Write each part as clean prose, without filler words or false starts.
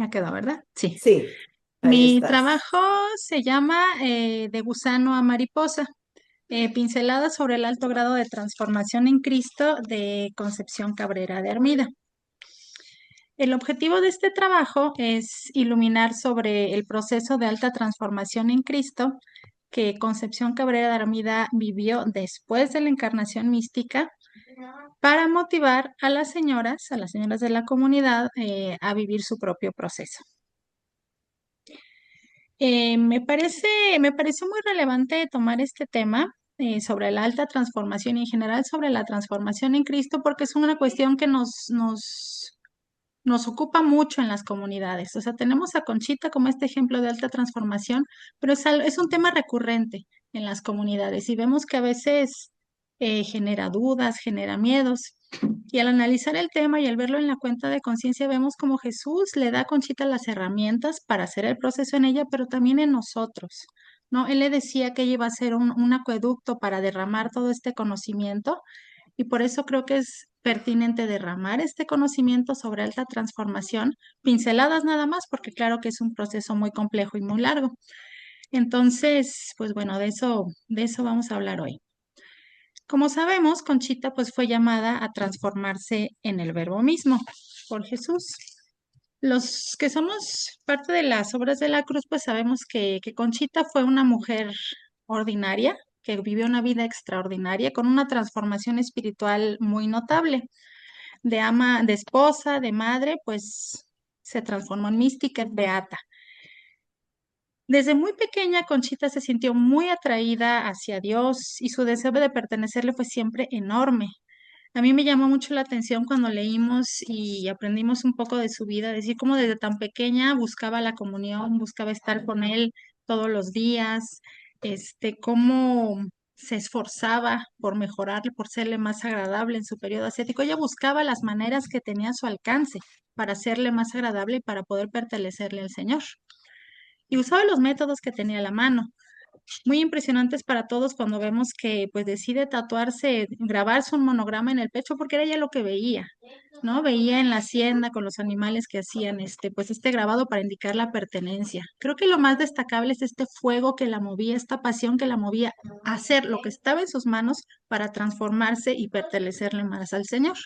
Ya quedó, ¿verdad? Sí. Sí, ahí Mi estás. trabajo se llama De gusano a mariposa, pinceladas sobre el alto grado de transformación en Cristo de Concepción Cabrera de Armida. El objetivo de este trabajo es iluminar sobre el proceso de alta transformación en Cristo que Concepción Cabrera de Armida vivió después de la encarnación mística para motivar a las señoras de la comunidad, a vivir su propio proceso. Me parece muy relevante tomar este tema sobre la alta transformación y en general sobre la transformación en Cristo porque es una cuestión que nos ocupa mucho en las comunidades. O sea, tenemos a Conchita como este ejemplo de alta transformación, pero es un tema recurrente en las comunidades y vemos que a veces genera dudas, genera miedos. Y al analizar el tema y al verlo en la cuenta de conciencia, vemos como Jesús le da a Conchita las herramientas para hacer el proceso en ella, pero también en nosotros, ¿no? Él le decía que ella iba a ser un acueducto para derramar todo este conocimiento y por eso creo que es pertinente derramar este conocimiento sobre alta transformación, pinceladas nada más, porque claro que es un proceso muy complejo y muy largo. Entonces, pues bueno, de eso vamos a hablar hoy. Como sabemos, Conchita pues fue llamada a transformarse en el verbo mismo por Jesús. Los que somos parte de las obras de la cruz, pues sabemos que Conchita fue una mujer ordinaria, que vivió una vida extraordinaria, con una transformación espiritual muy notable. De ama, de esposa, de madre, pues se transformó en mística, en beata. Desde muy pequeña, Conchita se sintió muy atraída hacia Dios y su deseo de pertenecerle fue siempre enorme. A mí me llamó mucho la atención cuando leímos y aprendimos un poco de su vida, decir cómo desde tan pequeña buscaba la comunión, buscaba estar con él todos los días, cómo se esforzaba por mejorarle, por serle más agradable en su periodo ascético. Ella buscaba las maneras que tenía a su alcance para serle más agradable y para poder pertenecerle al Señor. Y usaba los métodos que tenía a la mano muy impresionantes para todos cuando vemos que pues decide tatuarse, grabarse un monograma en el pecho porque era ya lo que veía, ¿no? Veía en la hacienda con los animales que hacían pues este grabado para indicar la pertenencia. Creo que lo más destacable es este fuego que la movía, esta pasión que la movía a hacer lo que estaba en sus manos para transformarse y pertenecerle más al Señor.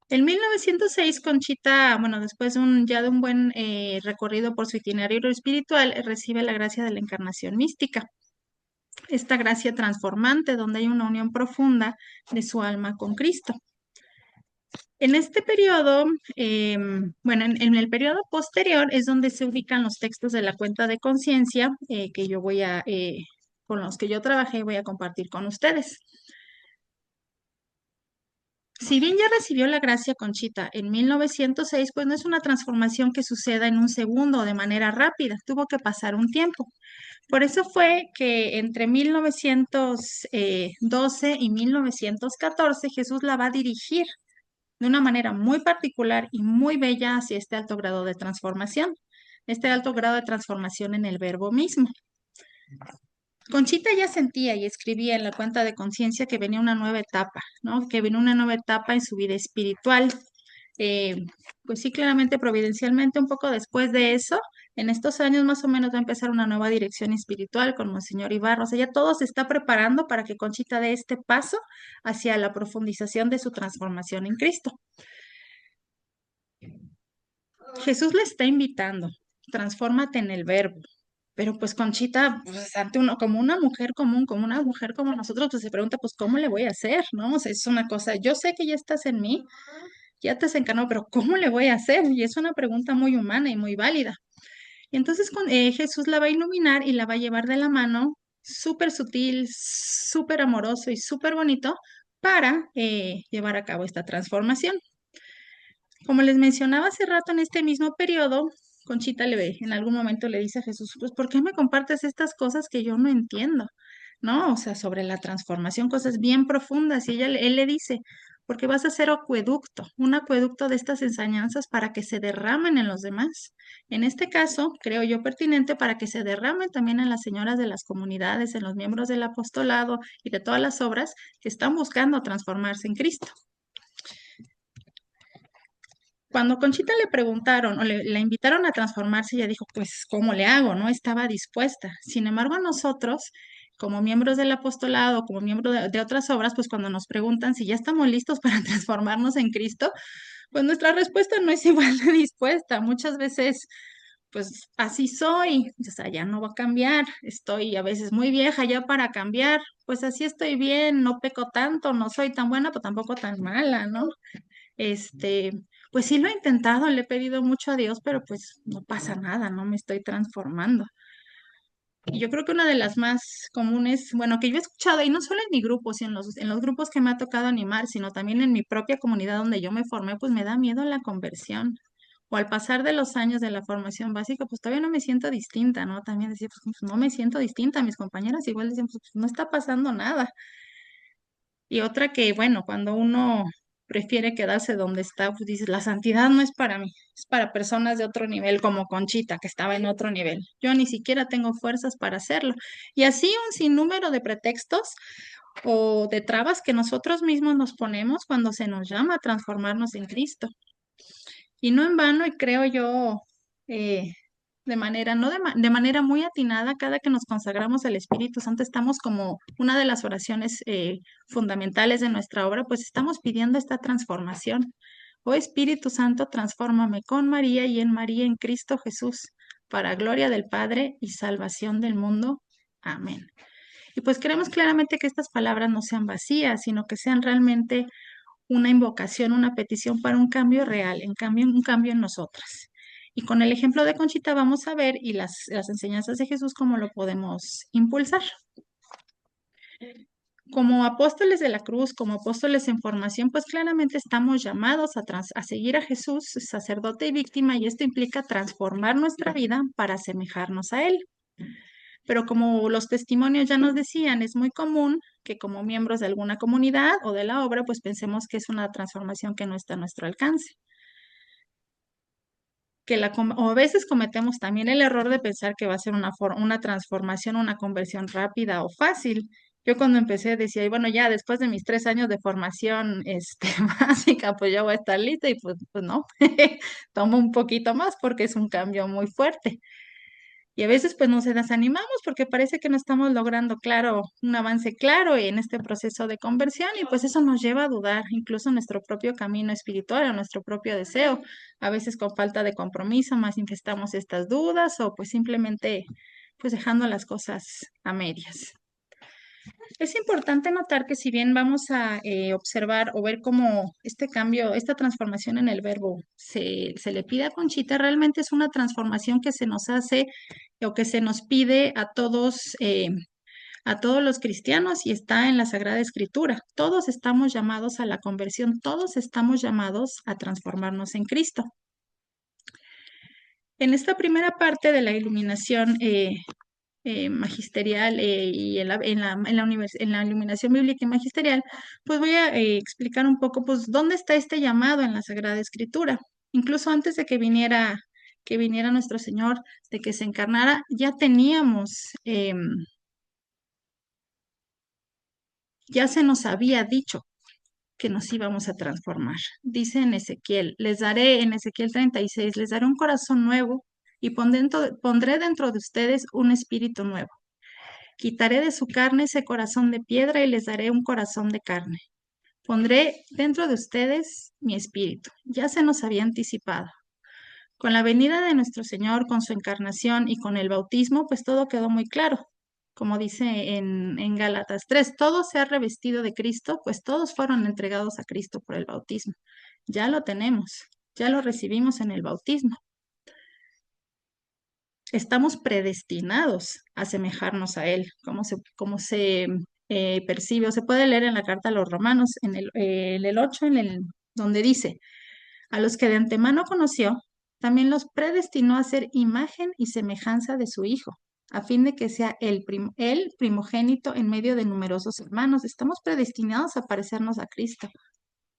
En 1906, Conchita, bueno, después ya de un buen recorrido por su itinerario espiritual, recibe la gracia de la encarnación mística, esta gracia transformante donde hay una unión profunda de su alma con Cristo. En este periodo, bueno, en el periodo posterior es donde se ubican los textos de la cuenta de conciencia que yo con los que yo trabajé, voy a compartir con ustedes. Si bien ya recibió la gracia Conchita en 1906, pues no es una transformación que suceda en un segundo o de manera rápida, tuvo que pasar un tiempo. Por eso fue que entre 1912 y 1914 Jesús la va a dirigir de una manera muy particular y muy bella hacia este alto grado de transformación, este alto grado de transformación en el verbo mismo. Conchita ya sentía y escribía en la cuenta de conciencia que venía una nueva etapa, ¿no? Que venía una nueva etapa en su vida espiritual. Eh, pues sí, claramente, providencialmente, un poco después de eso, en estos años más o menos va a empezar una nueva dirección espiritual con Monseñor Ibarra. O sea, ya todo se está preparando para que Conchita dé este paso hacia la profundización de su transformación en Cristo. Jesús le está invitando, transfórmate en el verbo. Pero pues Conchita, pues ante uno, como una mujer común, como una mujer como nosotros, pues se pregunta, pues ¿cómo le voy a hacer? ¿No? O sea, es una cosa, yo sé que ya estás en mí, ya te desencarnó, pero ¿cómo le voy a hacer? Y es una pregunta muy humana y muy válida. Y entonces Jesús la va a iluminar y la va a llevar de la mano, súper sutil, súper amoroso y súper bonito, para llevar a cabo esta transformación. Como les mencionaba hace rato, en este mismo periodo, Conchita en algún momento le dice a Jesús, pues ¿por qué me compartes estas cosas que yo no entiendo? ¿No? O sea, sobre la transformación, cosas bien profundas. Y él le dice, porque vas a ser acueducto, un acueducto de estas enseñanzas para que se derramen en los demás. En este caso, creo yo pertinente para que se derramen también en las señoras de las comunidades, en los miembros del apostolado y de todas las obras que están buscando transformarse en Cristo. Cuando Conchita le preguntaron o la invitaron a transformarse, ella dijo, pues, ¿cómo le hago? No estaba dispuesta. Sin embargo, a nosotros, como miembros del apostolado, como miembros de otras obras, pues cuando nos preguntan si ya estamos listos para transformarnos en Cristo, pues nuestra respuesta no es igual de dispuesta. Muchas veces, pues así soy, o sea, ya no va a cambiar. Estoy a veces muy vieja ya para cambiar. Pues así estoy bien, no peco tanto, no soy tan buena, pero tampoco tan mala, ¿no? Este, pues sí lo he intentado, le he pedido mucho a Dios, pero pues no pasa nada, no me estoy transformando. Y yo creo que una de las más comunes, bueno, que yo he escuchado, y no solo en mi grupo, sino en los grupos que me ha tocado animar, sino también en mi propia comunidad donde yo me formé, pues me da miedo la conversión. O al pasar de los años de la formación básica, pues todavía no me siento distinta, ¿no? También decía, pues no me siento distinta, mis compañeras igual decían, pues no está pasando nada. Y otra que, bueno, cuando uno prefiere quedarse donde está, pues dices, la santidad no es para mí, es para personas de otro nivel, como Conchita, que estaba en otro nivel. Yo ni siquiera tengo fuerzas para hacerlo. Y así un sinnúmero de pretextos o de trabas que nosotros mismos nos ponemos cuando se nos llama a transformarnos en Cristo. Y no en vano, y creo yo, eh, de manera, no de, ma- de manera muy atinada, cada que nos consagramos al Espíritu Santo, estamos como una de las oraciones fundamentales de nuestra obra, pues estamos pidiendo esta transformación. Oh Espíritu Santo, transfórmame con María y en María en Cristo Jesús, para gloria del Padre y salvación del mundo. Amén. Y pues queremos claramente que estas palabras no sean vacías, sino que sean realmente una invocación, una petición para un cambio real, un cambio en nosotras. Y con el ejemplo de Conchita vamos a ver y las enseñanzas de Jesús cómo lo podemos impulsar. Como apóstoles de la cruz, como apóstoles en formación, pues claramente estamos llamados a seguir a Jesús, sacerdote y víctima, y esto implica transformar nuestra vida para asemejarnos a Él. Pero como los testimonios ya nos decían, es muy común que como miembros de alguna comunidad o de la obra, pues pensemos que es una transformación que no está a nuestro alcance. O a veces cometemos también el error de pensar que va a ser una transformación, una conversión rápida o fácil. Yo cuando empecé decía, y bueno, ya después de mis 3 años de formación básica, pues ya voy a estar lista y pues no, tomo un poquito más porque es un cambio muy fuerte. Y a veces pues nos desanimamos porque parece que no estamos logrando un avance claro en este proceso de conversión y pues eso nos lleva a dudar incluso nuestro propio camino espiritual o nuestro propio deseo. A veces con falta de compromiso manifestamos estas dudas o pues simplemente pues dejando las cosas a medias. Es importante notar que si bien vamos a observar o ver cómo este cambio, esta transformación en el verbo se le pide a Conchita, realmente es una transformación que se nos hace o que se nos pide a todos los cristianos y está en la Sagrada Escritura. Todos estamos llamados a la conversión, todos estamos llamados a transformarnos en Cristo. En esta primera parte de la iluminación magisterial y en la iluminación bíblica y magisterial, pues voy a explicar un poco, pues, dónde está este llamado en la Sagrada Escritura. Incluso antes de que viniera nuestro Señor, de que se encarnara, ya se nos había dicho que nos íbamos a transformar. Dice en Ezequiel 36, les daré un corazón nuevo y pondré dentro de ustedes un espíritu nuevo. Quitaré de su carne ese corazón de piedra y les daré un corazón de carne. Pondré dentro de ustedes mi espíritu. Ya se nos había anticipado. Con la venida de nuestro Señor, con su encarnación y con el bautismo, pues todo quedó muy claro. Como dice en Gálatas 3, todo se ha revestido de Cristo, pues todos fueron entregados a Cristo por el bautismo. Ya lo tenemos, ya lo recibimos en el bautismo. Estamos predestinados a asemejarnos a Él, como se percibe o se puede leer en la carta a los Romanos, en el 8, donde dice, a los que de antemano conoció, también los predestinó a ser imagen y semejanza de su Hijo, a fin de que sea el primogénito en medio de numerosos hermanos. Estamos predestinados a parecernos a Cristo.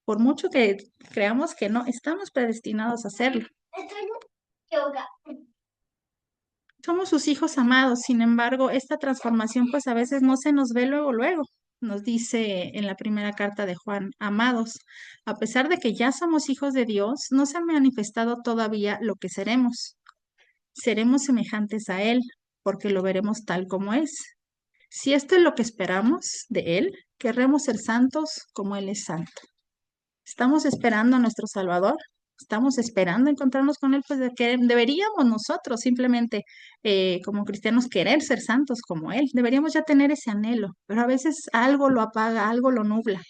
Por mucho que creamos que no, estamos predestinados a hacerlo. Somos sus hijos amados, sin embargo, esta transformación pues a veces no se nos ve luego, luego. Nos dice en la primera carta de Juan, amados, a pesar de que ya somos hijos de Dios, no se ha manifestado todavía lo que seremos. Seremos semejantes a Él, porque lo veremos tal como es. Si esto es lo que esperamos de Él, querremos ser santos como Él es santo. Estamos esperando a nuestro Salvador, estamos esperando encontrarnos con Él, pues de que deberíamos nosotros simplemente como cristianos querer ser santos como Él, deberíamos ya tener ese anhelo, pero a veces algo lo apaga, algo lo nubla.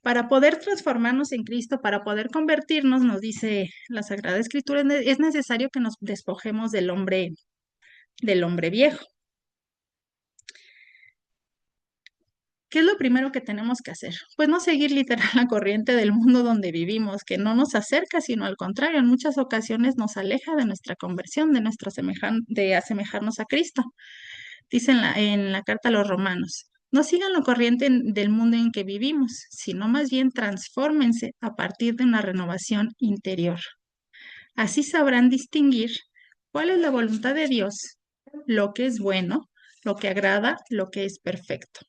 Para poder transformarnos en Cristo, para poder convertirnos, nos dice la Sagrada Escritura, es necesario que nos despojemos del hombre viejo. ¿Qué es lo primero que tenemos que hacer? Pues no seguir literal la corriente del mundo donde vivimos, que no nos acerca, sino al contrario, en muchas ocasiones nos aleja de nuestra conversión, de de asemejarnos a Cristo. Dice en la carta a los Romanos, no sigan la corriente del mundo en que vivimos, sino más bien transfórmense a partir de una renovación interior. Así sabrán distinguir cuál es la voluntad de Dios, lo que es bueno, lo que agrada, lo que es perfecto.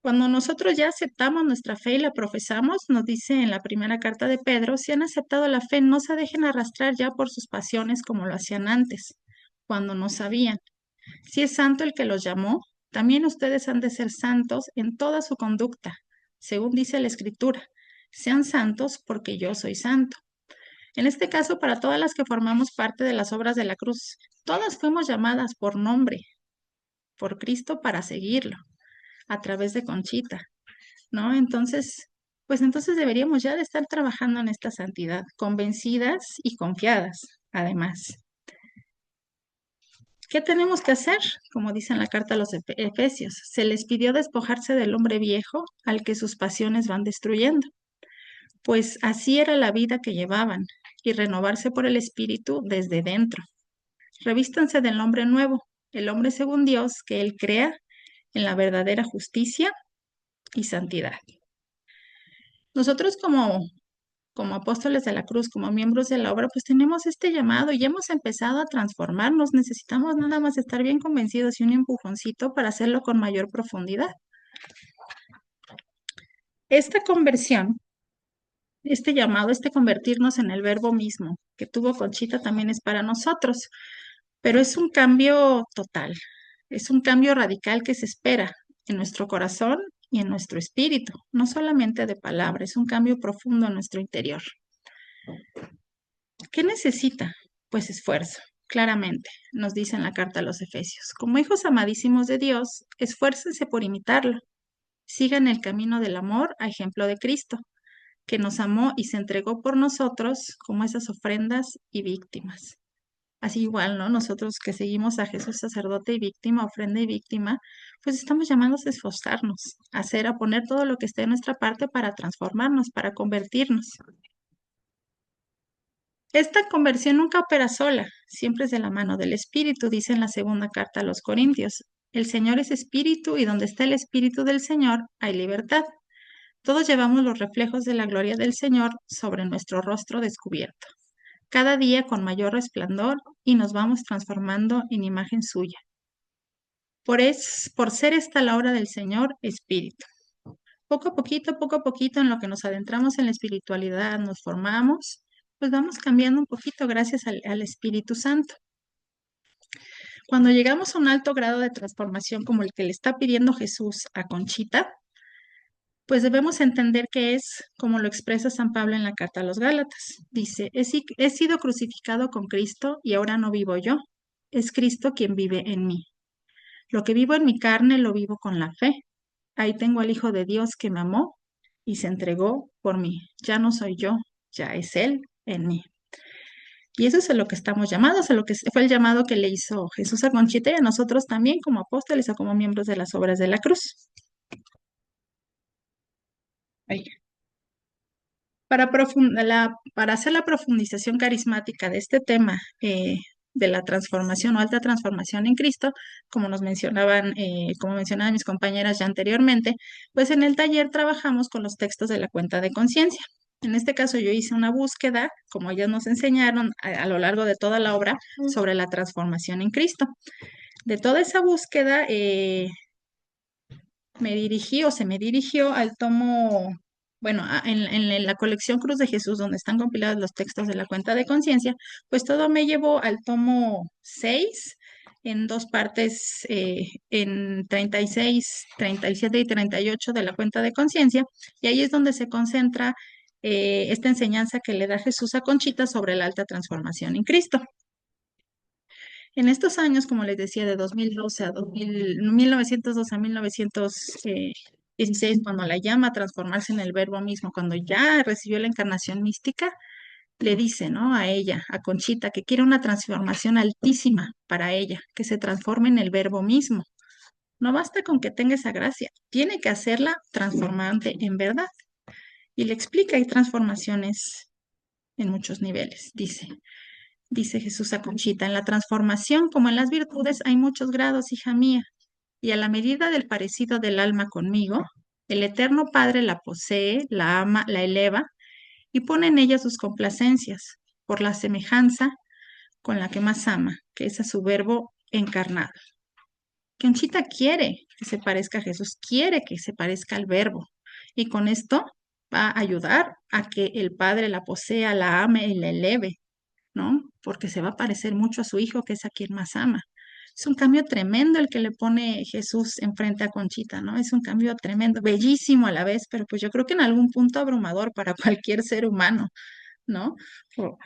Cuando nosotros ya aceptamos nuestra fe y la profesamos, nos dice en la primera carta de Pedro, si han aceptado la fe, no se dejen arrastrar ya por sus pasiones como lo hacían antes, cuando no sabían. Si es santo el que los llamó, también ustedes han de ser santos en toda su conducta, según dice la Escritura. Sean santos porque yo soy santo. En este caso, para todas las que formamos parte de las obras de la cruz, todas fuimos llamadas por nombre, por Cristo para seguirlo, a través de Conchita. ¿No? Entonces, pues entonces deberíamos ya de estar trabajando en esta santidad, convencidas y confiadas, además. ¿Qué tenemos que hacer? Como dice en la carta a los Efesios, se les pidió despojarse del hombre viejo al que sus pasiones van destruyendo, pues así era la vida que llevaban, y renovarse por el Espíritu desde dentro. Revístanse del hombre nuevo, el hombre según Dios, que Él crea en la verdadera justicia y santidad. Nosotros como apóstoles de la cruz, como miembros de la obra, pues tenemos este llamado y hemos empezado a transformarnos. Necesitamos nada más estar bien convencidos y un empujoncito para hacerlo con mayor profundidad. Esta conversión, este llamado, este convertirnos en el verbo mismo que tuvo Conchita también es para nosotros, pero es un cambio total, es un cambio radical que se espera en nuestro corazón y en nuestro espíritu, no solamente de palabra, es un cambio profundo en nuestro interior. ¿Qué necesita? Pues esfuerzo, claramente, nos dice en la carta a los Efesios. Como hijos amadísimos de Dios, esfuércense por imitarlo. Sigan el camino del amor a ejemplo de Cristo, que nos amó y se entregó por nosotros como esas ofrendas y víctimas. Así igual, ¿no? Nosotros que seguimos a Jesús sacerdote y víctima, ofrenda y víctima, pues estamos llamados a esforzarnos, a hacer, a poner todo lo que esté en nuestra parte para transformarnos, para convertirnos. Esta conversión nunca opera sola, siempre es de la mano del Espíritu, dice en la segunda carta a los Corintios. El Señor es Espíritu y donde está el Espíritu del Señor hay libertad. Todos llevamos los reflejos de la gloria del Señor sobre nuestro rostro descubierto, cada día con mayor resplandor y nos vamos transformando en imagen suya. Por ser esta la obra del Señor Espíritu. Poco a poquito, en lo que nos adentramos en la espiritualidad, nos formamos, pues vamos cambiando un poquito gracias al Espíritu Santo. Cuando llegamos a un alto grado de transformación como el que le está pidiendo Jesús a Conchita, pues debemos entender que es como lo expresa San Pablo en la carta a los Gálatas. Dice, he sido crucificado con Cristo y ahora no vivo yo, es Cristo quien vive en mí. Lo que vivo en mi carne lo vivo con la fe. Ahí tengo al Hijo de Dios que me amó y se entregó por mí. Ya no soy yo, ya es Él en mí. Y eso es a lo que estamos llamados, a lo que fue el llamado que le hizo Jesús a Conchita y a nosotros también como apóstoles o como miembros de las obras de la cruz. Ahí. Para hacer la profundización carismática de este tema de la transformación o alta transformación en Cristo, como mencionaban mis compañeras ya anteriormente, pues en el taller trabajamos con los textos de la cuenta de conciencia. En este caso yo hice una búsqueda, como ellas nos enseñaron a lo largo de toda la obra, sobre la transformación en Cristo. de toda esa búsqueda, me dirigí o se me dirigió al tomo, bueno, en la colección Cruz de Jesús, donde están compilados los textos de la cuenta de conciencia, pues todo me llevó al tomo 6 en dos partes, en 36, 37 y 38 de la cuenta de conciencia, y ahí es donde se concentra esta enseñanza que le da Jesús a Conchita sobre la alta transformación en Cristo. En estos años, como les decía, de 2012 a 1912 a 1916, cuando la llama a transformarse en el verbo mismo, cuando ya recibió la encarnación mística, le dice, ¿no? A ella, a Conchita, que quiere una transformación altísima para ella, que se transforme en el verbo mismo. No basta con que tenga esa gracia, tiene que hacerla transformante en verdad. Y le explica, hay transformaciones en muchos niveles, dice Jesús a Conchita, en la transformación como en las virtudes hay muchos grados, hija mía, y a la medida del parecido del alma conmigo, el Eterno Padre la posee, la ama, la eleva y pone en ella sus complacencias por la semejanza con la que más ama, que es a su verbo encarnado. Conchita quiere que se parezca a Jesús, quiere que se parezca al verbo, y con esto va a ayudar a que el Padre la posea, la ame y la eleve, ¿no? Porque se va a parecer mucho a su hijo, que es a quien más ama. Es un cambio tremendo el que le pone Jesús enfrente a Conchita, ¿no? Es un cambio tremendo, bellísimo a la vez, pero pues yo creo que en algún punto abrumador para cualquier ser humano, ¿no? Pero,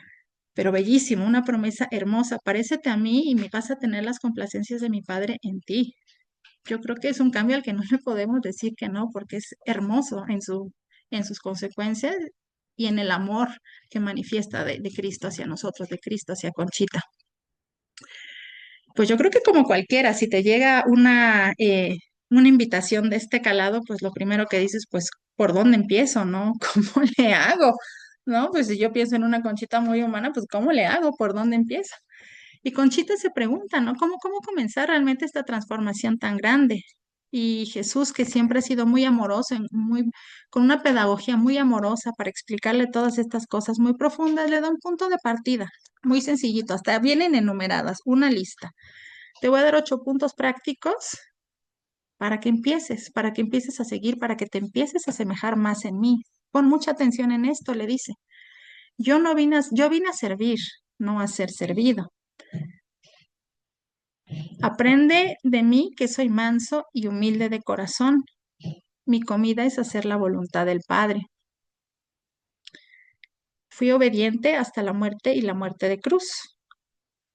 pero bellísimo, una promesa hermosa. Parécete a mí y me vas a tener las complacencias de mi Padre en ti. Yo creo que es un cambio al que no le podemos decir que no, porque es hermoso en sus consecuencias y en el amor que manifiesta de Cristo hacia nosotros, de Cristo hacia Conchita. Pues yo creo que como cualquiera, si te llega una invitación de este calado, pues lo primero que dices, pues, ¿por dónde empiezo, no? ¿Cómo le hago? ¿No? Pues si yo pienso en una Conchita muy humana, pues ¿cómo le hago? ¿Por dónde empiezo? Y Conchita se pregunta, ¿no? ¿Cómo comenzar realmente esta transformación tan grande? Y Jesús, que siempre ha sido muy amoroso, con una pedagogía muy amorosa para explicarle todas estas cosas muy profundas, le da un punto de partida, muy sencillito, hasta vienen enumeradas, una lista. Te voy a dar 8 puntos prácticos para que empieces a seguir, para que te empieces a asemejar más en mí. Pon mucha atención en esto, le dice. Yo vine a servir, no a ser servido. Aprende de mí que soy manso y humilde de corazón. Mi comida es hacer la voluntad del Padre. Fui obediente hasta la muerte y la muerte de cruz.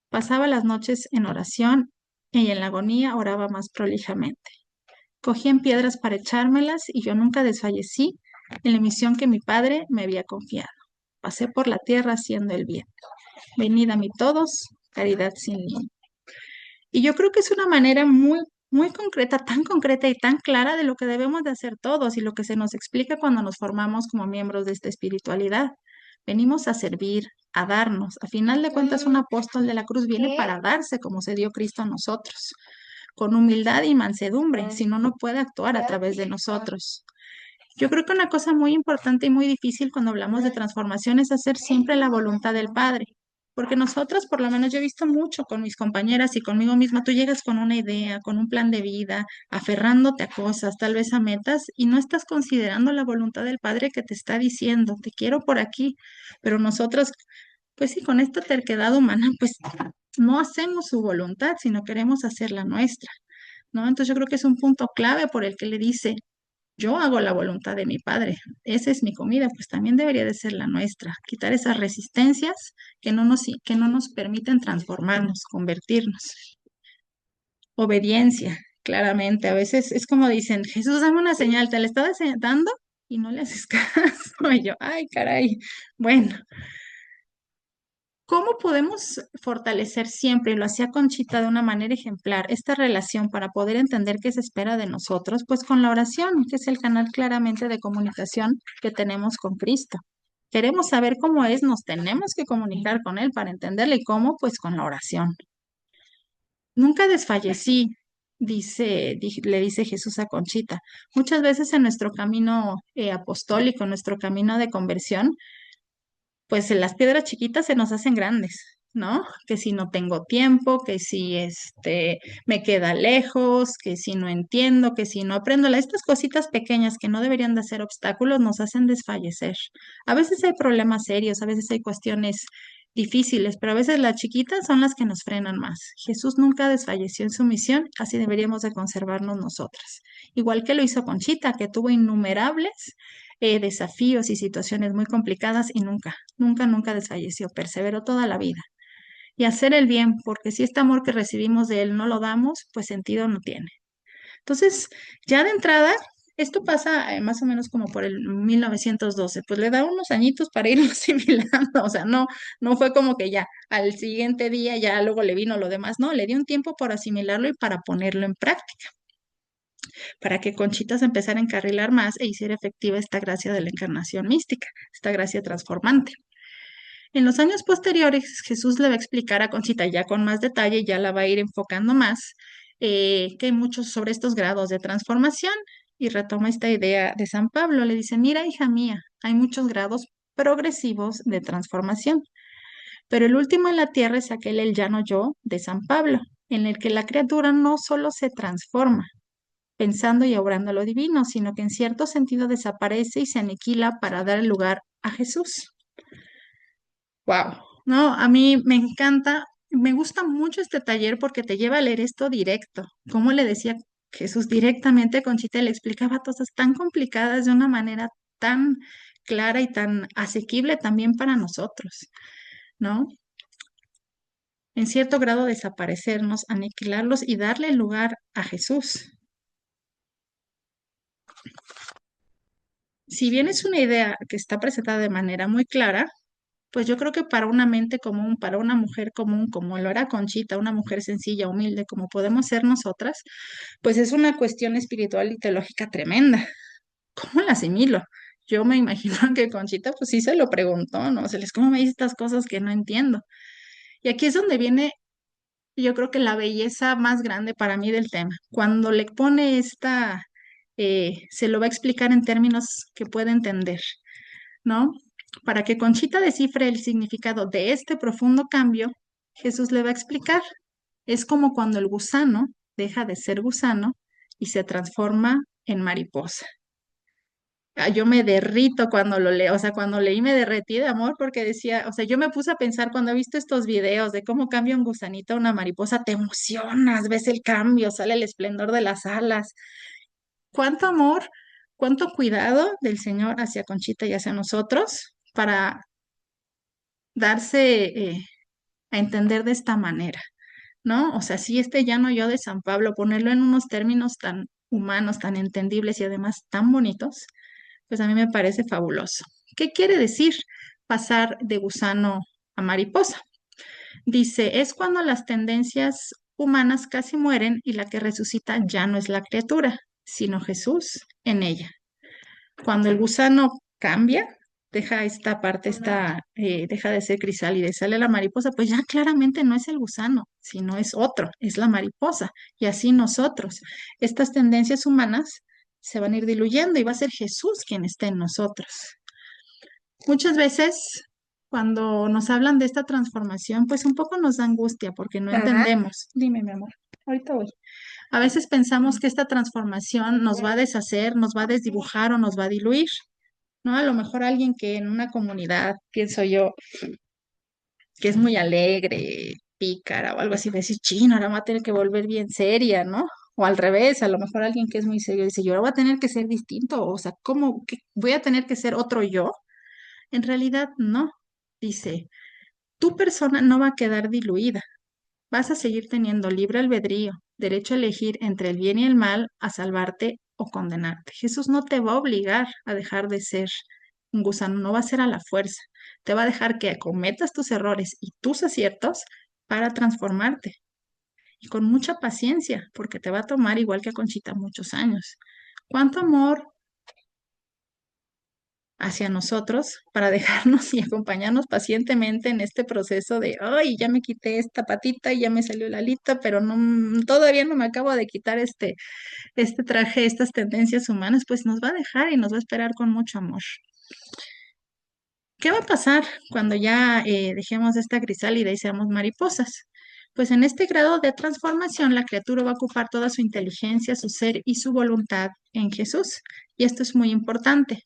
Pasaba las noches en oración y en la agonía oraba más prolijamente. Cogían piedras para echármelas y yo nunca desfallecí en la misión que mi Padre me había confiado. Pasé por la tierra haciendo el bien. Venid a mí todos, caridad sin límite. Y yo creo que es una manera muy concreta y tan clara de lo que debemos de hacer todos y lo que se nos explica cuando nos formamos como miembros de esta espiritualidad. Venimos a servir, a darnos. A final de cuentas, un apóstol de la cruz viene para darse como se dio Cristo a nosotros, con humildad y mansedumbre, si no, no puede actuar a través de nosotros. Yo creo que una cosa muy importante y muy difícil cuando hablamos de transformación es hacer siempre la voluntad del Padre. Porque nosotras, por lo menos yo he visto mucho con mis compañeras y conmigo misma, tú llegas con una idea, con un plan de vida, aferrándote a cosas, tal vez a metas, y no estás considerando la voluntad del Padre que te está diciendo, te quiero por aquí, pero nosotras, pues sí, con esta terquedad humana, pues no hacemos su voluntad, sino queremos hacer la nuestra, ¿no? Entonces yo creo que es un punto clave por el que le dice, yo hago la voluntad de mi Padre, esa es mi comida, pues también debería de ser la nuestra, quitar esas resistencias que no nos permiten transformarnos, convertirnos. Obediencia, claramente, a veces es como dicen, Jesús, dame una señal, te la estaba dando y no le haces caso, y yo, ay, caray, bueno. ¿Cómo podemos fortalecer siempre, y lo hacía Conchita de una manera ejemplar, esta relación para poder entender qué se espera de nosotros? Pues con la oración, que es el canal claramente de comunicación que tenemos con Cristo. Queremos saber cómo es, nos tenemos que comunicar con Él para entenderle. ¿Y cómo? Pues con la oración. Nunca desfallecí, le dice Jesús a Conchita. Muchas veces en nuestro camino apostólico, en nuestro camino de conversión, pues las piedras chiquitas se nos hacen grandes, ¿no? Que si no tengo tiempo, que si me queda lejos, que si no entiendo, que si no aprendo. Estas cositas pequeñas que no deberían de ser obstáculos nos hacen desfallecer. A veces hay problemas serios, a veces hay cuestiones difíciles, pero a veces las chiquitas son las que nos frenan más. Jesús nunca desfalleció en su misión, así deberíamos de conservarnos nosotras. Igual que lo hizo Conchita, que tuvo innumerables desafíos y situaciones muy complicadas y nunca desfalleció, perseveró toda la vida y hacer el bien, porque si este amor que recibimos de Él no lo damos, pues sentido no tiene. Entonces, ya de entrada, esto pasa más o menos como por el 1912, pues le da unos añitos para irlo asimilando, o sea, no fue como que ya al siguiente día ya luego le vino lo demás, no, le dio un tiempo para asimilarlo y para ponerlo en práctica, para que Conchita se empezara a encarrilar más e hiciera efectiva esta gracia de la encarnación mística, esta gracia transformante. En los años posteriores, Jesús le va a explicar a Conchita ya con más detalle, ya la va a ir enfocando más, que hay muchos sobre estos grados de transformación y retoma esta idea de San Pablo. Le dice, mira, hija mía, hay muchos grados progresivos de transformación, pero el último en la tierra es aquel el llano yo de San Pablo, en el que la criatura no solo se transforma, pensando y obrando lo divino, sino que en cierto sentido desaparece y se aniquila para dar lugar a Jesús. Wow, no, a mí me encanta, me gusta mucho este taller porque te lleva a leer esto directo. Como le decía Jesús directamente a Conchita, y le explicaba cosas tan complicadas de una manera tan clara y tan asequible también para nosotros, ¿no? En cierto grado desaparecernos, aniquilarlos y darle lugar a Jesús. Si bien es una idea que está presentada de manera muy clara, pues yo creo que para una mente común, para una mujer común, como lo era Conchita, una mujer sencilla, humilde, como podemos ser nosotras, pues es una cuestión espiritual y teológica tremenda. ¿Cómo la asimilo? Yo me imagino que Conchita, pues sí se lo preguntó, ¿no? Se les, ¿cómo me dice estas cosas que no entiendo? Y aquí es donde viene, yo creo que la belleza más grande para mí del tema. Cuando le pone se lo va a explicar en términos que puede entender, ¿no? Para que Conchita descifre el significado de este profundo cambio, Jesús le va a explicar. Es como cuando el gusano deja de ser gusano y se transforma en mariposa. Yo me derrito cuando lo leo, o sea, cuando leí me derretí de amor porque decía, o sea, yo me puse a pensar cuando he visto estos videos de cómo cambia un gusanito a una mariposa, te emocionas, ves el cambio, sale el esplendor de las alas. Cuánto amor, cuánto cuidado del Señor hacia Conchita y hacia nosotros para darse a entender de esta manera, ¿no? O sea, si este llano yo de San Pablo, ponerlo en unos términos tan humanos, tan entendibles y además tan bonitos, pues a mí me parece fabuloso. ¿Qué quiere decir pasar de gusano a mariposa? Dice, es cuando las tendencias humanas casi mueren y la que resucita ya no es la criatura, sino Jesús en ella. Cuando el gusano cambia, deja esta parte, deja de ser crisálida y sale la mariposa, pues ya claramente no es el gusano, sino es otro, es la mariposa. Y así nosotros. Estas tendencias humanas se van a ir diluyendo y va a ser Jesús quien esté en nosotros. Muchas veces, cuando nos hablan de esta transformación, pues un poco nos da angustia porque no Ajá. entendemos. Dime, mi amor, ahorita voy. A veces pensamos que esta transformación nos va a deshacer, nos va a desdibujar o nos va a diluir, ¿no? A lo mejor alguien que en una comunidad, pienso yo, que es muy alegre, pícara o algo así, va a decir, chino, ahora me va a tener que volver bien seria, ¿no? O al revés, a lo mejor alguien que es muy serio dice, yo ahora voy a tener que ser distinto, o sea, ¿cómo que voy a tener que ser otro yo? En realidad, no. Dice, tu persona no va a quedar diluida. Vas a seguir teniendo libre albedrío, derecho a elegir entre el bien y el mal, a salvarte o condenarte. Jesús no te va a obligar a dejar de ser un gusano, no va a ser a la fuerza. Te va a dejar que cometas tus errores y tus aciertos para transformarte. Y con mucha paciencia, porque te va a tomar igual que a Conchita muchos años. ¿Cuánto amor hacia nosotros para dejarnos y acompañarnos pacientemente en este proceso de, ay, ya me quité esta patita y ya me salió la alita, pero no, todavía no me acabo de quitar este traje, estas tendencias humanas, pues nos va a dejar y nos va a esperar con mucho amor. ¿Qué va a pasar cuando ya dejemos esta crisálida y seamos mariposas? Pues en este grado de transformación, la criatura va a ocupar toda su inteligencia, su ser y su voluntad en Jesús. Y esto es muy importante,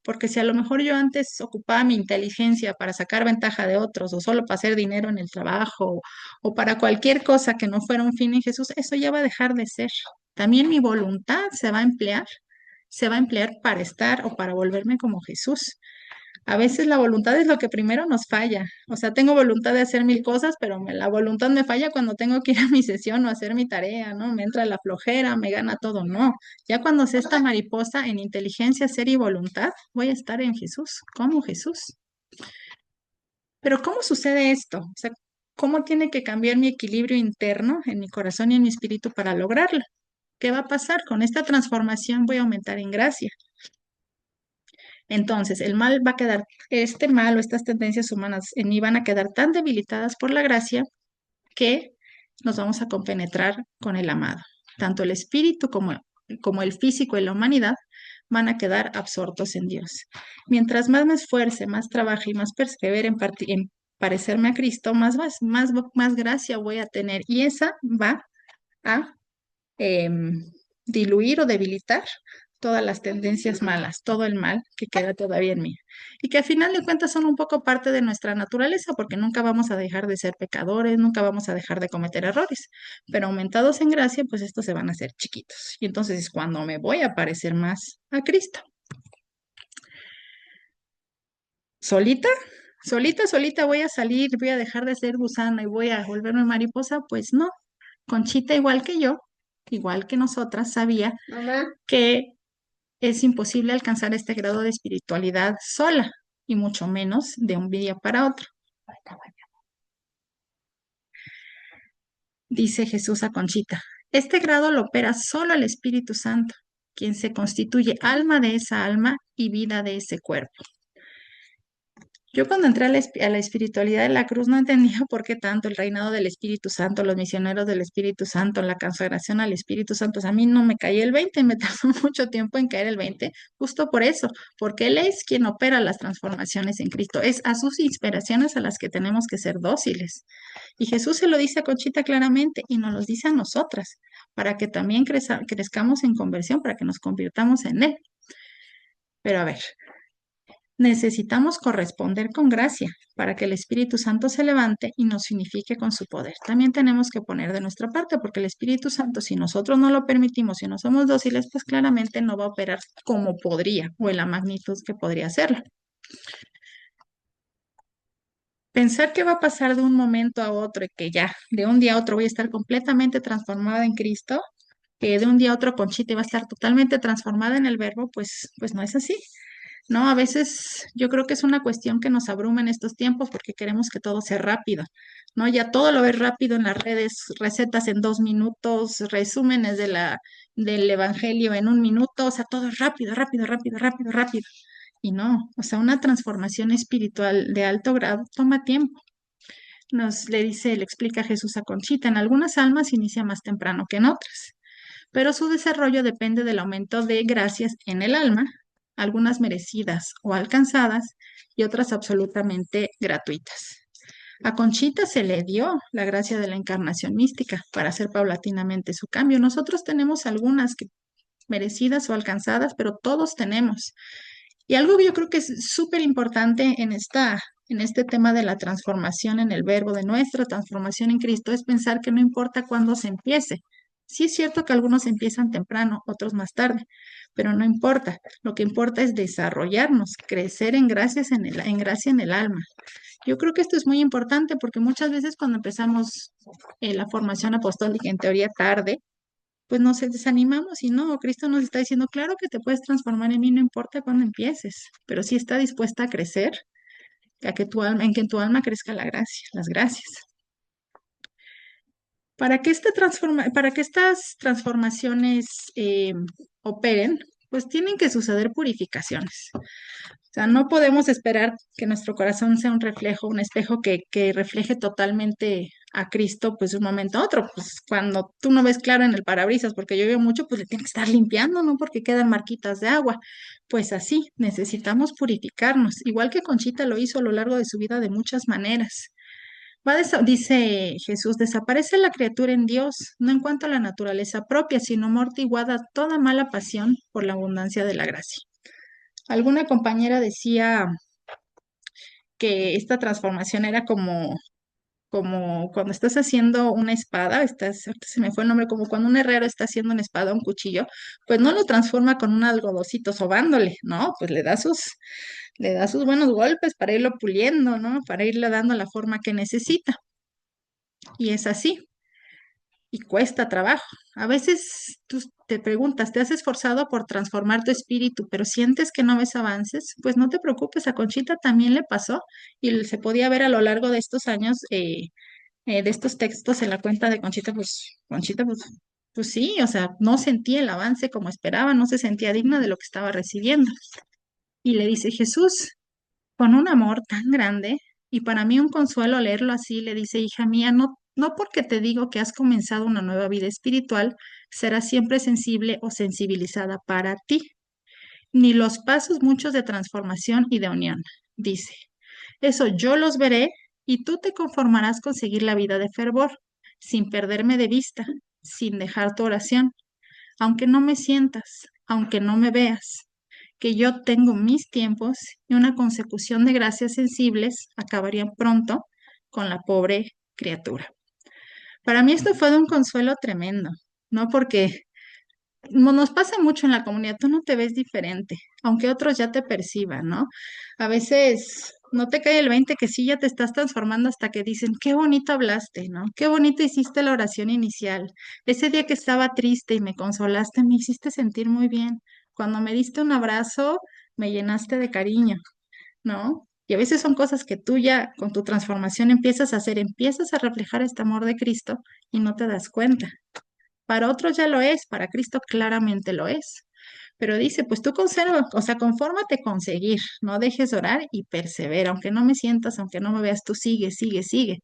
porque si a lo mejor yo antes ocupaba mi inteligencia para sacar ventaja de otros o solo para hacer dinero en el trabajo o para cualquier cosa que no fuera un fin en Jesús, eso ya va a dejar de ser. También mi voluntad se va a emplear para estar o para volverme como Jesús. A veces la voluntad es lo que primero nos falla. O sea, tengo voluntad de hacer mil cosas, pero la voluntad me falla cuando tengo que ir a mi sesión o hacer mi tarea, ¿no? Me entra la flojera, me gana todo, no. Ya cuando sé esta mariposa en inteligencia, ser y voluntad, voy a estar en Jesús, como Jesús. Pero ¿cómo sucede esto? O sea, ¿cómo tiene que cambiar mi equilibrio interno en mi corazón y en mi espíritu para lograrlo? ¿Qué va a pasar? Con esta transformación voy a aumentar en gracia. Entonces, el mal va a quedar, este mal o estas tendencias humanas en mí van a quedar tan debilitadas por la gracia que nos vamos a compenetrar con el amado. Tanto el espíritu como el físico y la humanidad van a quedar absortos en Dios. Mientras más me esfuerce, más trabaje y más persevere en parecerme a Cristo, más gracia voy a tener. Y esa va a diluir o debilitar todas las tendencias malas, todo el mal que queda todavía en mí. Y que al final de cuentas son un poco parte de nuestra naturaleza, porque nunca vamos a dejar de ser pecadores, nunca vamos a dejar de cometer errores, pero aumentados en gracia, pues estos se van a hacer chiquitos. Y entonces es cuando me voy a parecer más a Cristo. ¿Solita? Solita voy a salir, voy a dejar de ser gusana y voy a volverme mariposa, pues no. Conchita, igual que yo, igual que nosotras, sabía que es imposible alcanzar este grado de espiritualidad sola, y mucho menos de un día para otro. Dice Jesús a Conchita, este grado lo opera solo el Espíritu Santo, quien se constituye alma de esa alma y vida de ese cuerpo. Yo cuando entré a la espiritualidad de la cruz no entendía por qué tanto el reinado del Espíritu Santo, los misioneros del Espíritu Santo, la consagración al Espíritu Santo. O sea, a mí no me caía el 20, me tardó mucho tiempo en caer el 20, justo por eso, porque Él es quien opera las transformaciones en Cristo. Es a sus inspiraciones a las que tenemos que ser dóciles. Y Jesús se lo dice a Conchita claramente y nos lo dice a nosotras, para que también crezcamos en conversión, para que nos convirtamos en Él. Pero a ver, necesitamos corresponder con gracia para que el Espíritu Santo se levante y nos unifique con su poder. También tenemos que poner de nuestra parte, porque el Espíritu Santo, si nosotros no lo permitimos, si no somos dóciles, pues claramente no va a operar como podría o en la magnitud que podría hacerlo. Pensar que va a pasar de un momento a otro y que ya de un día a otro voy a estar completamente transformada en Cristo, que de un día a otro Conchita va a estar totalmente transformada en el verbo, pues no es así. No, a veces yo creo que es una cuestión que nos abruma en estos tiempos porque queremos que todo sea rápido, ¿no? Ya todo lo ves rápido en las redes, recetas en 2 minutos, resúmenes del evangelio en 1 minuto, o sea, todo es rápido, rápido, rápido, rápido, rápido. Y no, o sea, una transformación espiritual de alto grado toma tiempo. Le explica Jesús a Conchita, en algunas almas inicia más temprano que en otras, pero su desarrollo depende del aumento de gracias en el alma, algunas merecidas o alcanzadas y otras absolutamente gratuitas. A Conchita se le dio la gracia de la encarnación mística para hacer paulatinamente su cambio. Nosotros tenemos algunas merecidas o alcanzadas, pero todos tenemos. Y algo que yo creo que es súper importante en este tema de la transformación en el verbo, de nuestra transformación en Cristo, es pensar que no importa cuándo se empiece. Sí es cierto que algunos empiezan temprano, otros más tarde, pero no importa. Lo que importa es desarrollarnos, crecer en gracia en el alma. Yo creo que esto es muy importante porque muchas veces cuando empezamos la formación apostólica en teoría tarde, pues nos desanimamos y no, Cristo nos está diciendo, claro que te puedes transformar en mí, no importa cuándo empieces, pero sí está dispuesta a crecer, en que tu alma crezca la gracia, las gracias. Para que estas transformaciones operen, pues tienen que suceder purificaciones. O sea, no podemos esperar que nuestro corazón sea un reflejo, un espejo que refleje totalmente a Cristo pues de un momento a otro. Pues cuando tú no ves claro en el parabrisas porque llueve mucho, pues le tienes que estar limpiando, ¿no? Porque quedan marquitas de agua. Pues así, necesitamos purificarnos, igual que Conchita lo hizo a lo largo de su vida de muchas maneras. Dice Jesús, desaparece la criatura en Dios, no en cuanto a la naturaleza propia, sino amortiguada toda mala pasión por la abundancia de la gracia. Alguna compañera decía que esta transformación era como cuando estás haciendo una espada, ahorita se me fue el nombre, como cuando un herrero está haciendo una espada o un cuchillo, pues no lo transforma con un algodoncito sobándole, ¿no? Pues le da sus buenos golpes para irlo puliendo, ¿no? Para irle dando la forma que necesita. Y es así. Y cuesta trabajo. A veces tú te preguntas, ¿te has esforzado por transformar tu espíritu, pero sientes que no ves avances? Pues no te preocupes, a Conchita también le pasó y se podía ver a lo largo de estos años, de estos textos en la cuenta de Conchita, pues sí, o sea, no sentía el avance como esperaba, no se sentía digna de lo que estaba recibiendo. Y le dice Jesús, con un amor tan grande, y para mí un consuelo leerlo así, le dice, hija mía, no porque te digo que has comenzado una nueva vida espiritual, serás siempre sensible o sensibilizada para ti, ni los pasos muchos de transformación y de unión. Dice, eso yo los veré y tú te conformarás con seguir la vida de fervor, sin perderme de vista, sin dejar tu oración, aunque no me sientas, aunque no me veas, que yo tengo mis tiempos y una consecución de gracias sensibles acabaría pronto con la pobre criatura. Para mí esto fue de un consuelo tremendo, ¿no? Porque nos pasa mucho en la comunidad, tú no te ves diferente, aunque otros ya te perciban, ¿no? A veces no te cae el 20 que sí ya te estás transformando hasta que dicen, qué bonito hablaste, ¿no? Qué bonito hiciste la oración inicial. Ese día que estaba triste y me consolaste, me hiciste sentir muy bien. Cuando me diste un abrazo, me llenaste de cariño, ¿no? Y a veces son cosas que tú ya con tu transformación empiezas a hacer, empiezas a reflejar este amor de Cristo y no te das cuenta. Para otros ya lo es, para Cristo claramente lo es. Pero dice, pues tú conserva, o sea, confórmate con seguir, no dejes de orar y persevera, aunque no me sientas, aunque no me veas, tú sigue, sigue, sigue.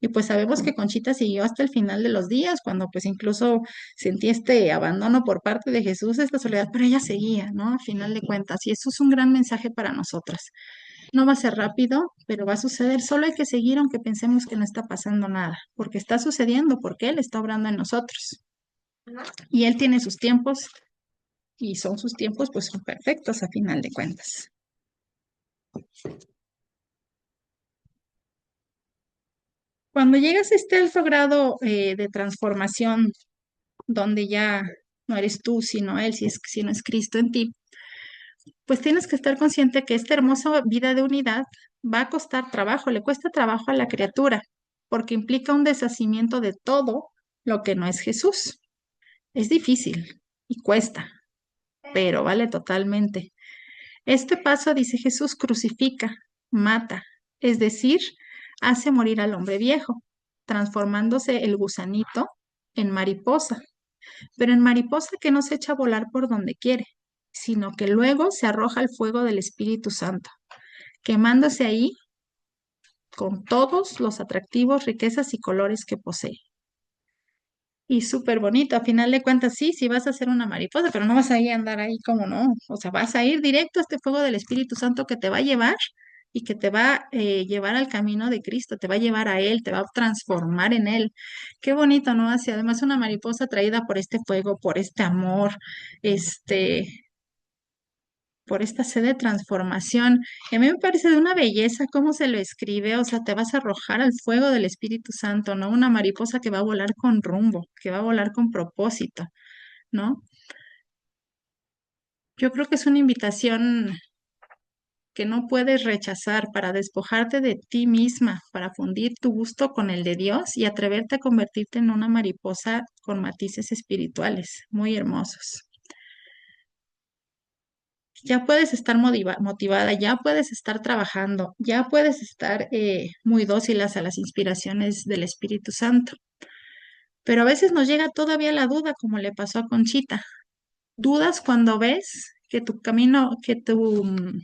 Y pues sabemos que Conchita siguió hasta el final de los días, cuando pues incluso sentí este abandono por parte de Jesús, esta soledad, pero ella seguía, ¿no? A final de cuentas, y eso es un gran mensaje para nosotras. No va a ser rápido, pero va a suceder. Solo hay que seguir aunque pensemos que no está pasando nada, porque está sucediendo, porque Él está obrando en nosotros. Y Él tiene sus tiempos y son sus tiempos, pues son perfectos a final de cuentas. Cuando llegas a este alto grado de transformación, donde ya no eres tú, sino Él, si no es Cristo en ti, pues tienes que estar consciente que esta hermosa vida de unidad va a costar trabajo, le cuesta trabajo a la criatura, porque implica un deshacimiento de todo lo que no es Jesús. Es difícil y cuesta, pero vale totalmente. Este paso, dice Jesús, crucifica, mata, es decir, hace morir al hombre viejo, transformándose el gusanito en mariposa, pero en mariposa que no se echa a volar por donde quiere, sino que luego se arroja al fuego del Espíritu Santo, quemándose ahí con todos los atractivos, riquezas y colores que posee. Y súper bonito, a final de cuentas, sí, sí vas a ser una mariposa, pero no vas a ir a andar ahí como no, o sea, vas a ir directo a este fuego del Espíritu Santo que te va a llevar y que te va a llevar al camino de Cristo, te va a llevar a Él, te va a transformar en Él. Qué bonito, ¿no? Así, además una mariposa atraída por este fuego, por este amor, este, por esta sed de transformación. Y a mí me parece de una belleza cómo se lo escribe, o sea, te vas a arrojar al fuego del Espíritu Santo, ¿no? Una mariposa que va a volar con rumbo, que va a volar con propósito, ¿no? Yo creo que es una invitación que no puedes rechazar para despojarte de ti misma, para fundir tu gusto con el de Dios y atreverte a convertirte en una mariposa con matices espirituales muy hermosos. Ya puedes estar motivada, ya puedes estar trabajando, ya puedes estar muy dóciles a las inspiraciones del Espíritu Santo. Pero a veces nos llega todavía la duda, como le pasó a Conchita. Dudas cuando ves que tu camino,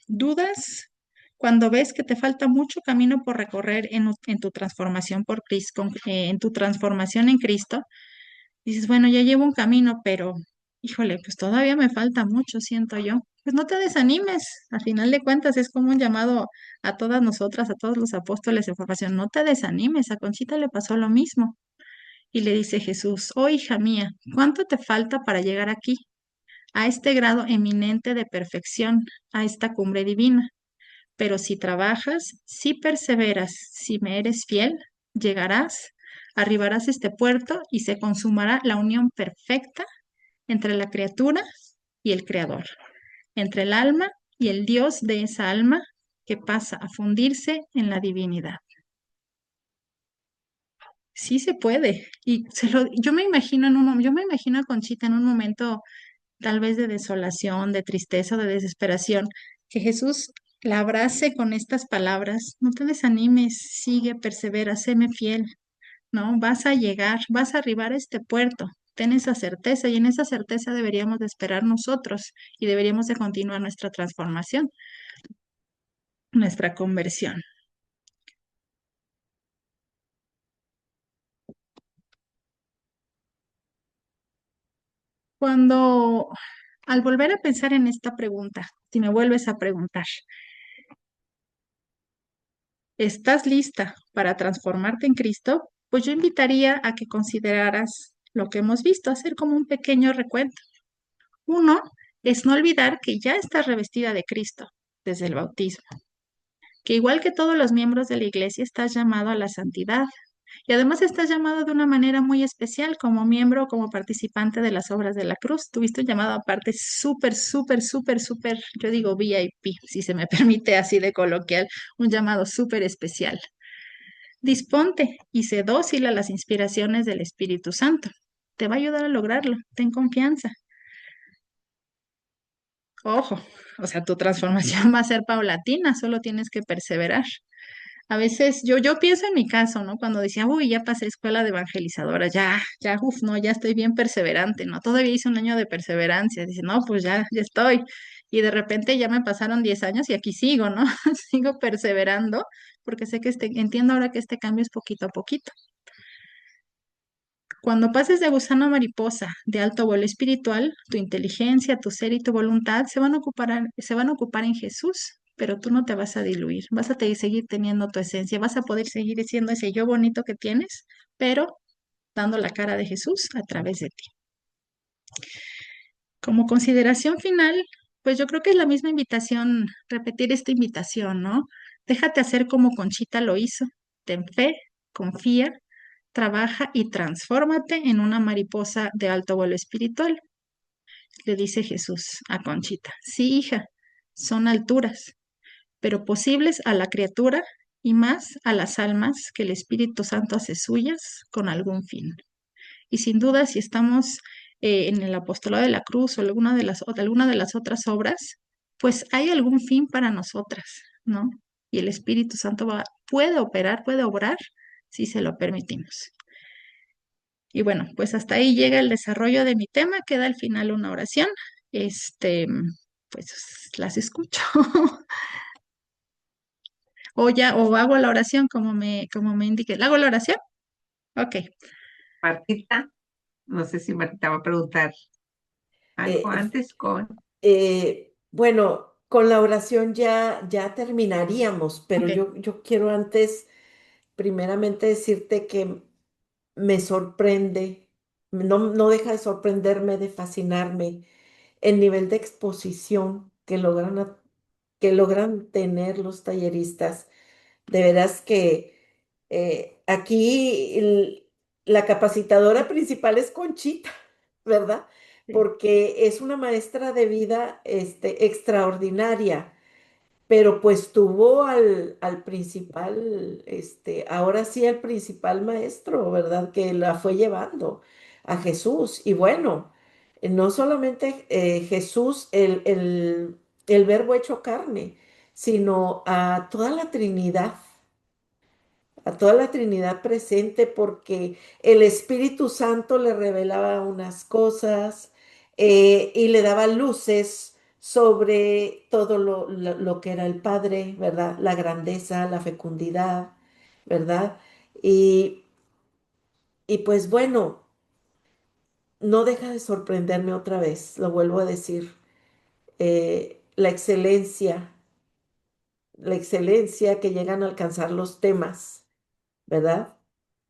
dudas cuando ves que te falta mucho camino por recorrer en tu transformación por Cristo, en tu transformación en Cristo, dices, bueno, ya llevo un camino, pero híjole, pues todavía me falta mucho, siento yo. Pues no te desanimes, al final de cuentas es como un llamado a todas nosotras, a todos los apóstoles de formación, no te desanimes, a Conchita le pasó lo mismo. Y le dice Jesús, oh hija mía, ¿cuánto te falta para llegar aquí, a este grado eminente de perfección, a esta cumbre divina? Pero si trabajas, si perseveras, si me eres fiel, llegarás, arribarás a este puerto y se consumará la unión perfecta entre la criatura y el Creador, entre el alma y el Dios de esa alma que pasa a fundirse en la divinidad. Sí se puede. Yo me imagino yo me imagino a Conchita en un momento tal vez de desolación, de tristeza, de desesperación, que Jesús la abrace con estas palabras: no te desanimes, sigue, persevera, séme fiel, ¿no? Vas a llegar, vas a arribar a este puerto. Ten esa certeza y en esa certeza deberíamos de esperar nosotros y deberíamos de continuar nuestra transformación, nuestra conversión. Cuando, al volver a pensar en esta pregunta, si me vuelves a preguntar, ¿estás lista para transformarte en Cristo? Pues yo invitaría a que consideraras lo que hemos visto, hacer como un pequeño recuento. Uno es no olvidar que ya estás revestida de Cristo desde el bautismo, que igual que todos los miembros de la iglesia estás llamado a la santidad y además estás llamado de una manera muy especial como miembro, como participante de las obras de la cruz. Tuviste un llamado aparte súper, súper, súper, súper, yo digo VIP, si se me permite así de coloquial, un llamado súper especial. Disponte y sé dócil a las inspiraciones del Espíritu Santo. Te va a ayudar a lograrlo. Ten confianza. Ojo, o sea, tu transformación va a ser paulatina, solo tienes que perseverar. A veces yo pienso en mi caso, ¿no? Cuando decía, uy, ya pasé escuela de evangelizadora, ya, uff, no, ya estoy bien perseverante, ¿no? Todavía hice un año de perseverancia. Dice, no, pues ya estoy. Y de repente ya me pasaron 10 años y aquí sigo, ¿no? Sigo perseverando porque sé que entiendo ahora que este cambio es poquito a poquito. Cuando pases de gusano a mariposa, de alto vuelo espiritual, tu inteligencia, tu ser y tu voluntad se van a ocupar en Jesús, pero tú no te vas a diluir, vas a seguir teniendo tu esencia, vas a poder seguir siendo ese yo bonito que tienes, pero dando la cara de Jesús a través de ti. Como consideración final, pues yo creo que es la misma invitación, repetir esta invitación, ¿no? Déjate hacer como Conchita lo hizo, ten fe, confía, trabaja y transfórmate en una mariposa de alto vuelo espiritual, le dice Jesús a Conchita. Sí, hija, son alturas, pero posibles a la criatura y más a las almas que el Espíritu Santo hace suyas con algún fin. Y sin duda, si estamos en el apostolado de la cruz o alguna de las otras obras, pues hay algún fin para nosotras, ¿no? Y el Espíritu Santo puede operar, puede obrar si se lo permitimos. Y bueno, pues hasta ahí llega el desarrollo de mi tema, queda al final una oración. Este, pues las escucho. O hago la oración como me indique. ¿La hago la oración? Ok. Martita, no sé si Martita va a preguntar algo Eh, antes con... bueno, con la oración ya terminaríamos, pero Ok. yo quiero antes, primeramente, decirte que me sorprende, no deja de sorprenderme, de fascinarme el nivel de exposición que logran tener los talleristas. De veras que aquí la capacitadora principal es Conchita, ¿verdad? Sí. Porque es una maestra de vida extraordinaria, pero pues tuvo al principal, ahora sí al principal maestro, ¿verdad? Que la fue llevando a Jesús. Y bueno, no solamente Jesús, el verbo hecho carne, sino a toda la Trinidad, a toda la Trinidad presente, porque el Espíritu Santo le revelaba unas cosas y le daba luces sobre todo lo que era el Padre, ¿verdad? La grandeza, la fecundidad, ¿verdad? Y, y pues bueno, no deja de sorprenderme otra vez, lo vuelvo a decir, la excelencia que llegan a alcanzar los temas, ¿verdad?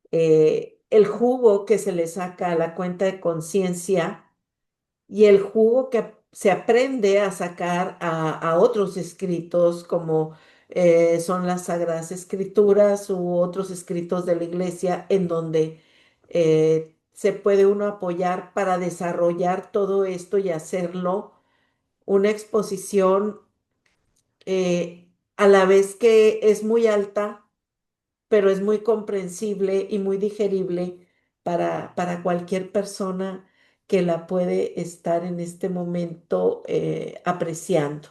El jugo que se le saca a la cuenta de conciencia y el jugo que se aprende a sacar a otros escritos como son las Sagradas Escrituras u otros escritos de la iglesia en donde se puede uno apoyar para desarrollar todo esto y hacerlo una exposición a la vez que es muy alta, pero es muy comprensible y muy digerible para cualquier persona que la puede estar en este momento apreciando.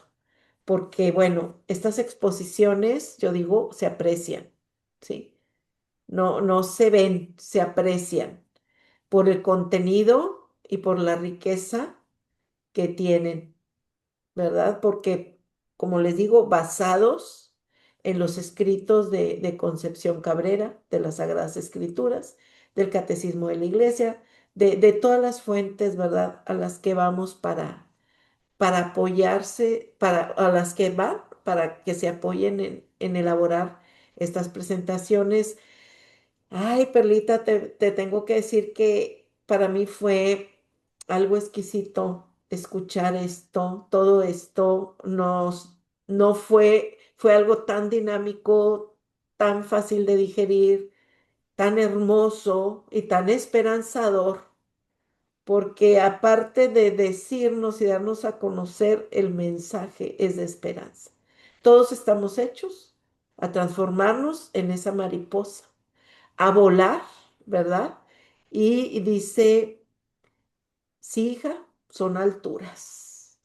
Porque, bueno, estas exposiciones, yo digo, se aprecian, ¿sí? No, no se ven, se aprecian por el contenido y por la riqueza que tienen. ¿Verdad? Porque, como les digo, basados en los escritos de Concepción Cabrera, de las Sagradas Escrituras, del Catecismo de la Iglesia, de todas las fuentes, ¿verdad? A las que vamos para apoyarse, a las que van, para que se apoyen en elaborar estas presentaciones. Ay, Perlita, te tengo que decir que para mí fue algo exquisito escuchar esto, todo esto no fue algo tan dinámico, tan fácil de digerir, tan hermoso y tan esperanzador, porque aparte de decirnos y darnos a conocer, el mensaje es de esperanza. Todos estamos hechos a transformarnos en esa mariposa a volar, ¿verdad? Y dice, sí, hija, son alturas,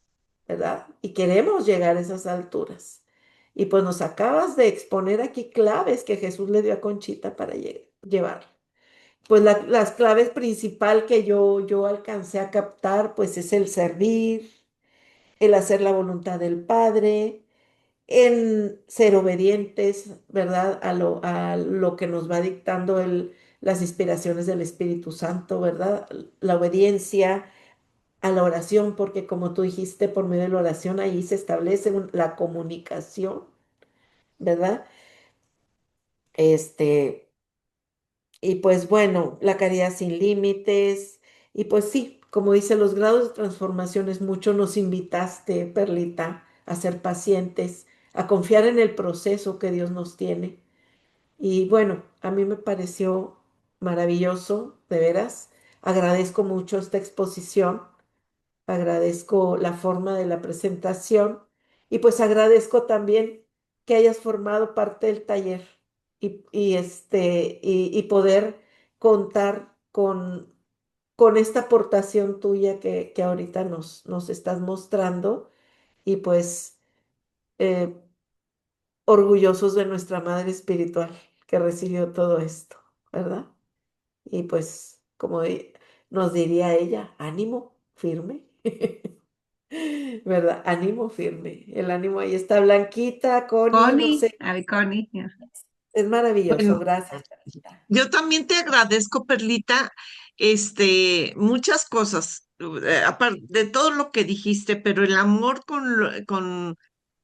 ¿verdad? Y queremos llegar a esas alturas. Y pues nos acabas de exponer aquí claves que Jesús le dio a Conchita para llevar. Pues las claves principal que yo alcancé a captar, pues es el servir, el hacer la voluntad del Padre, en ser obedientes, ¿verdad? A lo que nos va dictando las inspiraciones del Espíritu Santo, ¿verdad? La obediencia a la oración, porque como tú dijiste, por medio de la oración ahí se establece la comunicación, ¿verdad? Este, y pues bueno, la caridad sin límites, y pues sí, como dice, los grados de transformación es mucho, nos invitaste, Perlita, a ser pacientes, a confiar en el proceso que Dios nos tiene. Y bueno, a mí me pareció maravilloso, de veras. Agradezco mucho esta exposición, agradezco la forma de la presentación y pues agradezco también que hayas formado parte del taller y poder contar con esta aportación tuya que ahorita nos estás mostrando y pues eh, orgullosos de nuestra madre espiritual que recibió todo esto, ¿verdad? Y pues, como nos diría ella, ánimo firme, ¿verdad? Ánimo firme. El ánimo ahí está. Blanquita, Connie, no Connie, sé, a ver, Connie. Ya. es maravilloso. Bueno, Gracias, Blanquita. yo también te agradezco, Perlita, muchas cosas, aparte de todo lo que dijiste, pero el amor con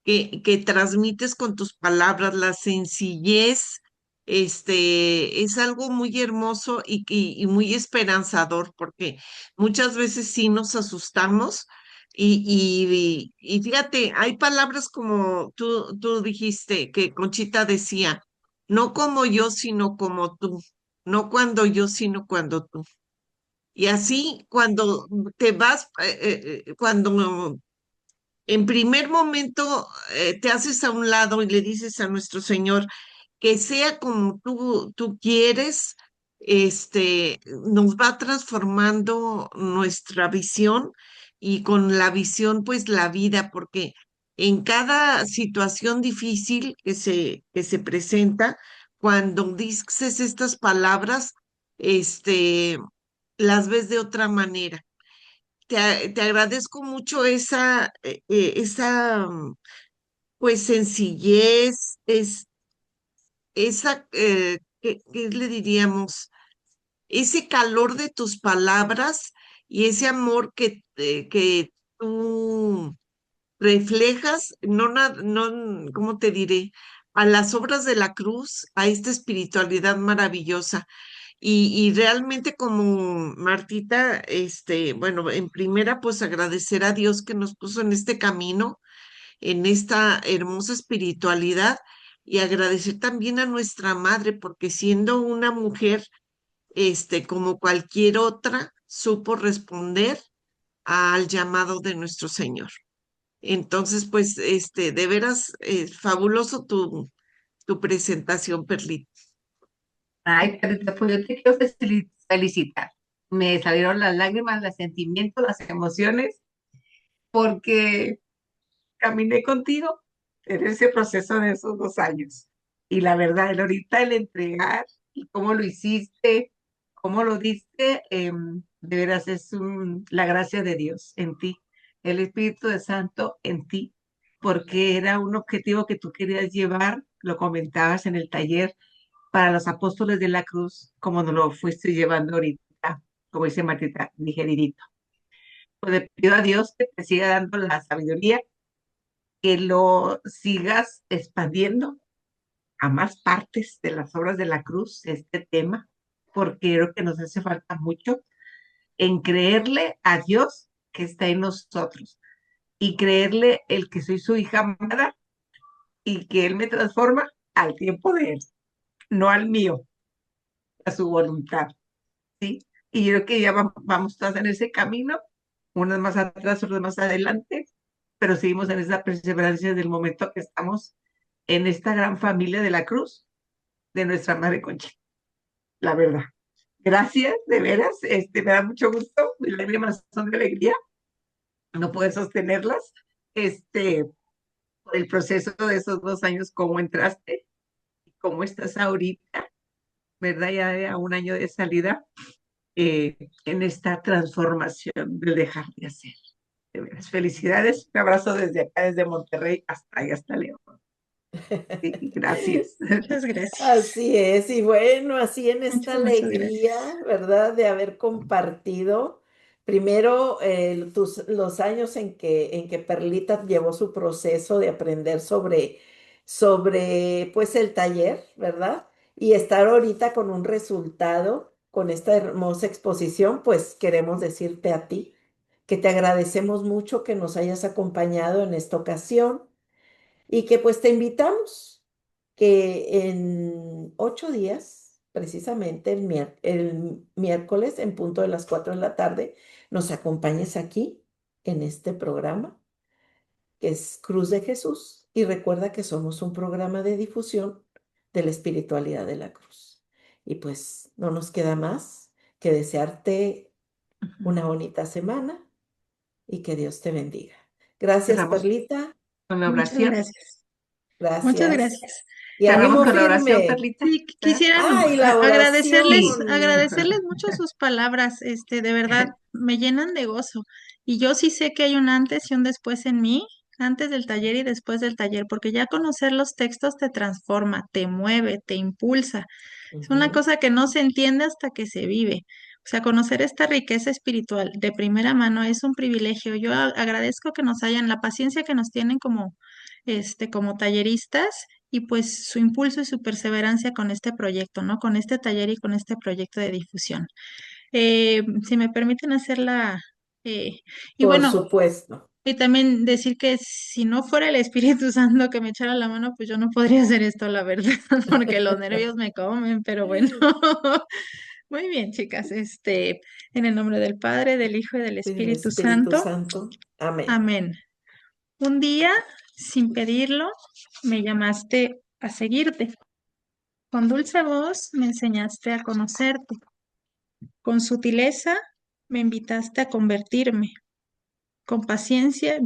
que transmites con tus palabras, la sencillez, es algo muy hermoso y muy esperanzador, porque muchas veces sí nos asustamos. Y fíjate, hay palabras como tú dijiste, que Conchita decía, no como yo, sino como tú, no cuando yo, sino cuando tú. Y así, cuando te vas, cuando en primer momento te haces a un lado y le dices a nuestro Señor que sea como tú quieres, nos va transformando nuestra visión y con la visión, pues la vida, porque en cada situación difícil que se presenta, cuando dices estas palabras, este, las ves de otra manera te agradezco mucho esa pues sencillez, ¿qué le diríamos? Ese calor de tus palabras y ese amor que tú reflejas, no, ¿cómo te diré? A las obras de la cruz, a esta espiritualidad maravillosa. Y realmente como Martita, bueno, en primera, pues agradecer a Dios que nos puso en este camino, en esta hermosa espiritualidad, y agradecer también a nuestra madre, porque siendo una mujer, como cualquier otra, supo responder al llamado de nuestro Señor. Entonces, pues, de veras, fabuloso tu presentación, Perlita. Ay, Carita, pues yo te quiero felicitar. Me salieron las lágrimas, los sentimientos, las emociones, porque caminé contigo en ese proceso de esos 2 años. Y la verdad, ahorita el entregar y cómo lo hiciste, cómo lo diste, de veras es la gracia de Dios en ti, el Espíritu de Santo en ti, porque era un objetivo que tú querías llevar, lo comentabas en el taller, para los apóstoles de la cruz, como nos lo fuiste llevando ahorita, como dice Martita, digeridito. Pues le pido a Dios que te siga dando la sabiduría, que lo sigas expandiendo a más partes de las obras de la cruz, este tema, porque creo que nos hace falta mucho en creerle a Dios que está en nosotros y creerle el que soy su hija amada y que Él me transforma al tiempo de Él, no al mío, a su voluntad, ¿sí? Y yo creo que ya vamos todas en ese camino, unas más atrás, otras más adelante, pero seguimos en esa perseverancia del momento que estamos en esta gran familia de la cruz de nuestra Madre Concha, la verdad. Gracias, de veras, me da mucho gusto, mis lágrimas son de alegría, no puedo sostenerlas, por el proceso de esos 2 años, cómo entraste, cómo estás ahorita, ¿verdad? Ya a un año de salida, en esta transformación de dejar de hacer. De veras, felicidades, un abrazo desde acá, desde Monterrey hasta allá, hasta León. Sí, gracias. Muchas gracias. Así es, y bueno, así en esta Muchas alegría, gracias. ¿verdad? De haber compartido primero los años en que Perlita llevó su proceso de aprender sobre pues el taller, ¿verdad? Y estar ahorita con un resultado, con esta hermosa exposición, pues queremos decirte a ti que te agradecemos mucho que nos hayas acompañado en esta ocasión y que pues te invitamos que en 8 días, precisamente el miércoles en punto de las 4 de la tarde, nos acompañes aquí en este programa que es Cruz de Jesús. Y recuerda que somos un programa de difusión de la espiritualidad de la cruz. Y pues no nos queda más que desearte Ujú. una bonita semana y que Dios te bendiga. Gracias, Cerramos Perlita. con la Muchas oración. gracias. Muchas Gracias. gracias. Y Cerramos ánimo con la oración, firme. Perlita. Sí, ¿Verdad? quisiera Y la agradecerles, Sí. oración. agradecerles mucho sus palabras, de verdad, me llenan de gozo. Y yo sí sé que hay un antes y un después en mí, antes del taller y después del taller, porque ya conocer los textos te transforma, te mueve, te impulsa. Es una Ujú. cosa que no se entiende hasta que se vive. O sea, conocer esta riqueza espiritual de primera mano es un privilegio. Yo agradezco que nos hayan la paciencia que nos tienen como talleristas y pues su impulso y su perseverancia con este proyecto, ¿no? Con este taller y con este proyecto de difusión. Si me permiten hacerla, eh, y Por bueno, supuesto. y también decir que si no fuera el Espíritu Santo que me echara la mano, pues yo no podría hacer esto, la verdad, porque los nervios me comen, pero bueno. Muy bien, chicas, en el nombre del Padre, del Hijo y del Del Espíritu Espíritu Santo. Santo. Amén. Amén. Un día, sin pedirlo, me llamaste a seguirte. Con dulce voz me enseñaste a conocerte. Con sutileza me invitaste a convertirme. Con paciencia